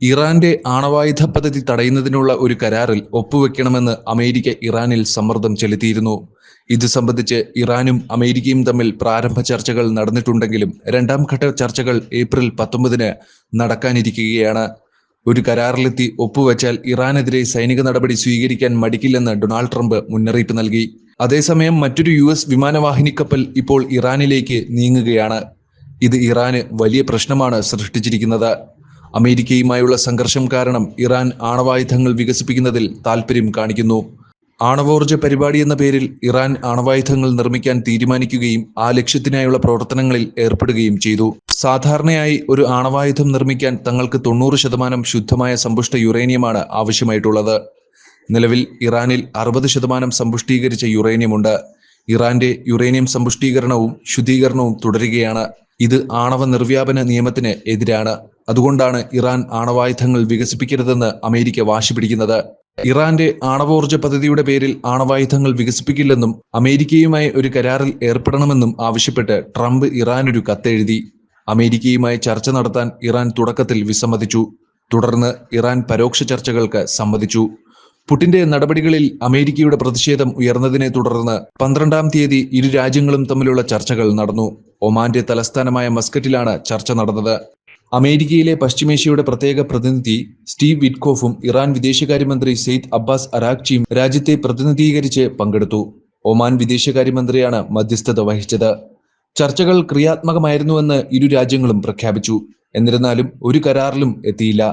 ഇറാന്റെ ആണവായുധ പദ്ധതി തടയുന്നതിനുള്ള ഒരു കരാറിൽ ഒപ്പുവെക്കണമെന്ന് അമേരിക്ക ഇറാനിൽ സമ്മർദ്ദം ചെലുത്തിയിരുന്നു. ഇത് സംബന്ധിച്ച് ഇറാനും അമേരിക്കയും തമ്മിൽ പ്രാരംഭ ചർച്ചകൾ നടന്നിട്ടുണ്ടെങ്കിലും രണ്ടാം ഘട്ട ചർച്ചകൾ ഏപ്രിൽ 19 നടക്കാനിരിക്കുകയാണ്. ഒരു കരാറിലെത്തി ഒപ്പുവെച്ചാൽ ഇറാനെതിരെ സൈനിക നടപടി സ്വീകരിക്കാൻ മടിക്കില്ലെന്ന് ഡൊണാൾഡ് ട്രംപ് മുന്നറിയിപ്പ് നൽകി. അതേസമയം മറ്റൊരു US വിമാനവാഹിനി കപ്പൽ ഇപ്പോൾ ഇറാനിലേക്ക് നീങ്ങുകയാണ്. ഇത് ഇറാന് വലിയ പ്രശ്നമാണ് സൃഷ്ടിച്ചിരിക്കുന്നത്. അമേരിക്കയുമായുള്ള സംഘർഷം കാരണം ഇറാൻ ആണവായുധങ്ങൾ വികസിപ്പിക്കുന്നതിൽ താൽപ്പര്യം കാണിക്കുന്നു. ആണവോർജ പരിപാടി എന്ന പേരിൽ ഇറാൻ ആണവായുധങ്ങൾ നിർമ്മിക്കാൻ തീരുമാനിക്കുകയും ആ ലക്ഷ്യത്തിനായുള്ള പ്രവർത്തനങ്ങളിൽ ഏർപ്പെടുകയും ചെയ്തു. സാധാരണയായി ഒരു ആണവായുധം നിർമ്മിക്കാൻ തങ്ങൾക്ക് 90% ശുദ്ധമായ സമ്പുഷ്ട യുറേനിയമാണ് ആവശ്യമായിട്ടുള്ളത്. നിലവിൽ ഇറാനിൽ 60% സമ്പുഷ്ടീകരിച്ച യുറേനിയമുണ്ട്. ഇറാന്റെ യുറേനിയം സമ്പുഷ്ടീകരണവും ശുദ്ധീകരണവും തുടരുകയാണ്. ഇത് ആണവ നിർവ്യാപന നിയമത്തിന് എതിരാണ്. അതുകൊണ്ടാണ് ഇറാൻ ആണവായുധങ്ങൾ വികസിപ്പിക്കരുതെന്ന് അമേരിക്ക വാശി പിടിക്കുന്നത്. ഇറാന്റെ ആണവോർജ പദ്ധതിയുടെ പേരിൽ ആണവായുധങ്ങൾ വികസിപ്പിക്കില്ലെന്നും അമേരിക്കയുമായി ഒരു കരാറിൽ ഏർപ്പെടണമെന്നും ആവശ്യപ്പെട്ട് ട്രംപ് ഇറാനൊരു കത്തെഴുതി. അമേരിക്കയുമായി ചർച്ച നടത്താൻ ഇറാൻ തുടക്കത്തിൽ വിസമ്മതിച്ചു. തുടർന്ന് ഇറാൻ പരോക്ഷ ചർച്ചകൾക്ക് സമ്മതിച്ചു. പുടിന്റെ നടപടികളിൽ അമേരിക്കയുടെ പ്രതിഷേധം ഉയർന്നതിനെ തുടർന്ന് 12-ാം തീയതി ഇരു രാജ്യങ്ങളും തമ്മിലുള്ള ചർച്ചകൾ നടന്നു. ഒമാന്റെ തലസ്ഥാനമായ മസ്കറ്റിലാണ് ചർച്ച നടന്നത്. അമേരിക്കയിലെ പശ്ചിമേഷ്യയുടെ പ്രത്യേക പ്രതിനിധി സ്റ്റീവ് വിറ്റ്കോഫും ഇറാൻ വിദേശകാര്യമന്ത്രി സെയ്ദ് അബ്ബാസ് അരാഗ്ചിയും രാജ്യത്തെ പ്രതിനിധീകരിച്ച് പങ്കെടുത്തു. ഒമാൻ വിദേശകാര്യമന്ത്രിയാണ് മധ്യസ്ഥത വഹിച്ചത്. ചർച്ചകൾ ക്രിയാത്മകമായിരുന്നുവെന്ന് ഇരു രാജ്യങ്ങളും പ്രഖ്യാപിച്ചു. എന്നിരുന്നാലും ഒരു കരാറിലും എത്തിയില്ല.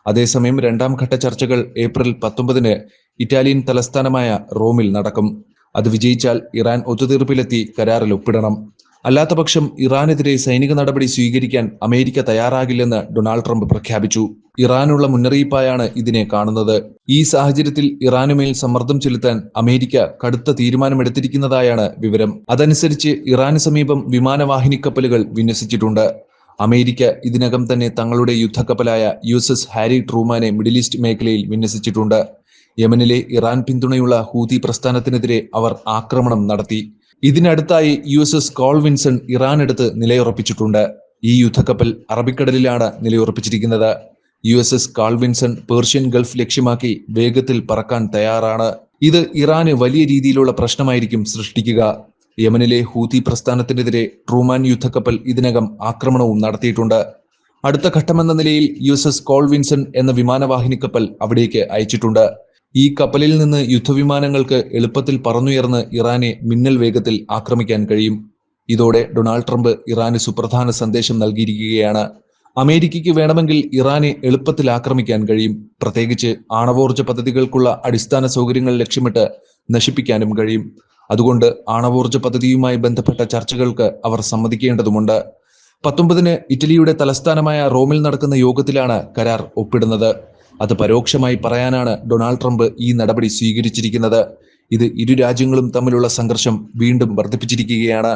അതേസമയം രണ്ടാം ഘട്ട ചർച്ചകൾ ഏപ്രിൽ 19 ഇറ്റാലിയൻ തലസ്ഥാനമായ റോമിൽ നടക്കും. അത് വിജയിച്ചാൽ ഇറാൻ ഒത്തുതീർപ്പിലെത്തി കരാറിൽ ഒപ്പിടണം. അല്ലാത്തപക്ഷം ഇറാനെതിരെ സൈനിക നടപടി സ്വീകരിക്കാൻ അമേരിക്ക തയ്യാറാകില്ലെന്ന് ഡൊണാൾഡ് ട്രംപ് പ്രഖ്യാപിച്ചു. ഇറാനുള്ള മുന്നറിയിപ്പായാണ് ഇതിനെ കാണുന്നത്. ഈ സാഹചര്യത്തിൽ ഇറാനുമേൽ സമ്മർദ്ദം ചെലുത്താൻ അമേരിക്ക കടുത്ത തീരുമാനമെടുത്തിരിക്കുന്നതായാണ് വിവരം. അതനുസരിച്ച് ഇറാന് സമീപം വിമാനവാഹിനി കപ്പലുകൾ വിന്യസിച്ചിട്ടുണ്ട്. അമേരിക്ക ഇതിനകം തന്നെ തങ്ങളുടെ യുദ്ധക്കപ്പലായ USS ഹാരി ട്രൂമാനെ മിഡിൽ ഈസ്റ്റ് മേഖലയിൽ വിന്യസിച്ചിട്ടുണ്ട്. യമനിലെ ഇറാൻ പിന്തുണയുള്ള ഹൂതി പ്രസ്ഥാനത്തിനെതിരെ അവർ ആക്രമണം നടത്തി. ഇതിനടുത്തായി USS കോൾ വിൻസൺ ഇറാനടുത്ത് നിലയുറപ്പിച്ചിട്ടുണ്ട്. ഈ യുദ്ധക്കപ്പൽ അറബിക്കടലിലാണ് നിലയുറപ്പിച്ചിരിക്കുന്നത്. USS call Vinson Persian Gulf ലക്ഷ്യമാക്കി വേഗത്തിൽ പറക്കാൻ തയ്യാറാണ്. ഇത് ഇറാന് വലിയ രീതിയിലുള്ള പ്രശ്നമായിരിക്കും സൃഷ്ടിക്കുക. യമനിലെ ഹൂതി പ്രസ്ഥാനത്തിനെതിരെ ട്രൂമാൻ യുദ്ധക്കപ്പൽ ഇതിനകം ആക്രമണവും നടത്തിയിട്ടുണ്ട്. അടുത്ത ഘട്ടമെന്ന നിലയിൽ USS കോൾ വിൻസൺ എന്ന വിമാനവാഹിനി കപ്പൽ അവിടേക്ക് അയച്ചിട്ടുണ്ട്. ഈ കപ്പലിൽ നിന്ന് യുദ്ധവിമാനങ്ങൾക്ക് എളുപ്പത്തിൽ പറന്നുയർന്ന് ഇറാനെ മിന്നൽ വേഗത്തിൽ ആക്രമിക്കാൻ കഴിയും. ഇതോടെ ഡൊണാൾഡ് ട്രംപ് ഇറാന് സുപ്രധാന സന്ദേശം നൽകിയിരിക്കുകയാണ്. അമേരിക്കയ്ക്ക് വേണമെങ്കിൽ ഇറാനെ എളുപ്പത്തിൽ ആക്രമിക്കാൻ കഴിയും. പ്രത്യേകിച്ച് ആണവോർജ പദ്ധതികൾക്കുള്ള അടിസ്ഥാന സൗകര്യങ്ങൾ ലക്ഷ്യമിട്ട് നശിപ്പിക്കാനും കഴിയും. അതുകൊണ്ട് ആണവോർജ പദ്ധതിയുമായി ബന്ധപ്പെട്ട ചർച്ചകൾക്ക് അവർ സമ്മതിക്കേണ്ടതുണ്ട്. 19 ഇറ്റലിയുടെ തലസ്ഥാനമായ റോമിൽ നടക്കുന്ന യോഗത്തിലാണ് കരാർ ഒപ്പിടുന്നത്. അത് പരോക്ഷമായി പറയാനാണ് ഡൊണാൾഡ് ട്രംപ് ഈ നടപടി സ്വീകരിച്ചിരിക്കുന്നത്. ഇത് ഇരു രാജ്യങ്ങളും തമ്മിലുള്ള സംഘർഷം വീണ്ടും വർദ്ധിപ്പിച്ചിരിക്കുകയാണ്.